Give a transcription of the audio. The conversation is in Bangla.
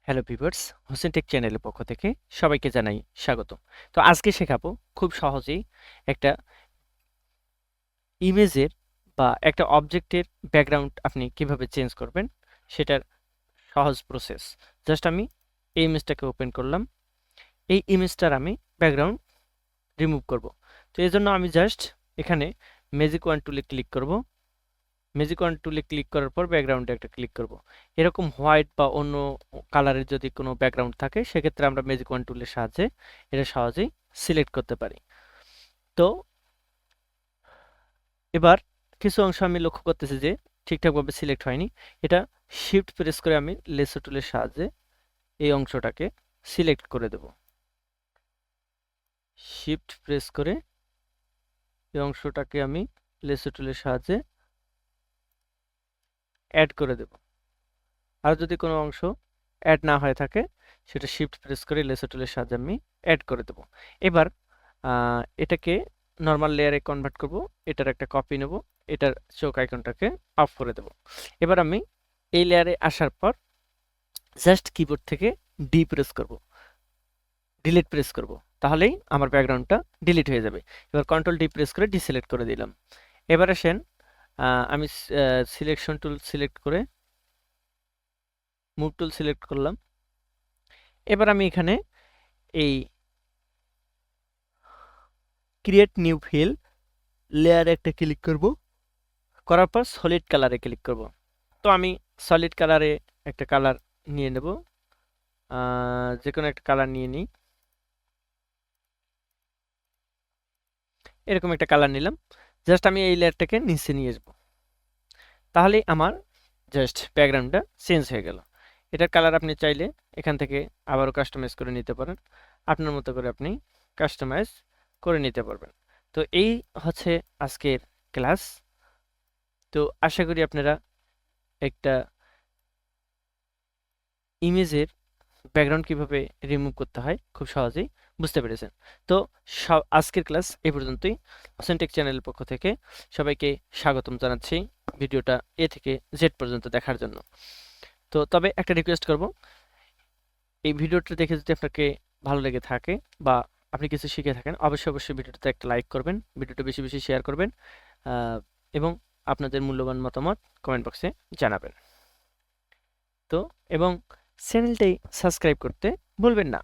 হ্যালো ভিউয়ার্স, হোসেন টেক চ্যানেলের পক্ষ থেকে সবাইকে জানাই স্বাগতম। তো আজকে শেখাবো খুব সহজেই একটা ইমেজের বা একটা অবজেক্টের ব্যাকগ্রাউন্ড আপনি কিভাবে চেঞ্জ করবেন সেটার সহজ প্রসেস। জাস্ট আমি এই ইমেজটাকে ওপেন করলাম। এই ইমেজটার আমি ব্যাকগ্রাউন্ড রিমুভ করব। তো এই জন্য আমি জাস্ট এখানে ম্যাজিক ওয়ান টুলে ক্লিক করব। ম্যাজিক ওয়ান টুলে ক্লিক করার পর ব্যাকগ্রাউন্ডে একটা ক্লিক করব। এরকম হোয়াইট বা অন্য কালারের যদি কোনো ব্যাকগ্রাউন্ড থাকে সেক্ষেত্রে আমরা ম্যাজিক ওয়ান টুলের সাহায্যে এটা সহজেই সিলেক্ট করতে পারি। তো এবার কিছু অংশ আমি লক্ষ্য করতেছি যে ঠিকঠাকভাবে সিলেক্ট হয়নি। এটা শিফট প্রেস করে আমি লেসো টুলের সাহায্যে এই অংশটাকে সিলেক্ট করে দেব। শিফট প্রেস করে এই অংশটাকে আমি লেসো টুলের সাহায্যে অ্যাড করে দেব। আর যদি কোনো অংশ অ্যাড না হয়ে থাকে সেটা শিফট প্রেস করে লেসো টুলের সাহায্যে আমি অ্যাড করে দেব। এবার এটাকে নর্মাল লেয়ারে কনভার্ট করব। এটার একটা কপি নেব, এটার চোখ আইকনটাকে অফ করে দেব। এবার আমি এই লেয়ারে আসার পর জাস্ট কিবোর্ড থেকে ডি প্রেস করব, ডিলিট প্রেস করব, তাহলেই আমার ব্যাকগ্রাউন্ডটা ডিলিট হয়ে যাবে। এবার কন্ট্রোল ডি প্রেস করে ডিসিলেক্ট করে দিলাম। এবার আসেন আমি সিলেকশন টুল সিলেক্ট করে মুভ টুল সিলেক্ট করলাম। এবার আমি এখানে এই ক্রিয়েট নিউ ফিল লেয়ারে একটা ক্লিক করব, করার পর সলিড কালারে ক্লিক করব। তো আমি সলিড কালারে একটা কালার নিয়ে নেব, যে কোনো একটা কালার নিয়ে নিই। এরকম একটা কালার নিলাম। জাস্ট আমি এই লেয়ারটাকে নিচে নিয়ে আসবো, তাহলেই আমার জাস্ট ব্যাকগ্রাউন্ডটা চেঞ্জ হয়ে গেল। এটার কালার আপনি চাইলে এখান থেকে আবারও কাস্টমাইজ করে নিতে পারেন। আপনার মতো করে আপনি কাস্টমাইজ করে নিতে পারবেন। তো এই হচ্ছে আজকের ক্লাস। তো আশা করি আপনারা একটা ইমেজের ব্যাকগ্রাউন্ড কিভাবে রিমুভ করতে হয় খুব সহজেই বুঝতে পেরেছেন। তো আজকের ক্লাস এই পর্যন্তই। হোসেনটেক চ্যানেলের পক্ষ থেকে সবাইকে স্বাগতম জানাচ্ছি ভিডিওটা এ থেকে জেড পর্যন্ত দেখার জন্য। তো তবে একটা রিকোয়েস্ট করব, এই ভিডিওটা দেখে যদি আপনাকে ভালো লেগে থাকে বা আপনি কিছু শিখে থাকেন, অবশ্যই অবশ্যই ভিডিওটাতে একটা লাইক করবেন, ভিডিওটা বেশি বেশি শেয়ার করবেন, এবং আপনাদের মূল্যবান মতামত কমেন্ট বক্সে জানাবেন। তো এবং চ্যানেলটাই সাবস্ক্রাইব করতে ভুলবেন না।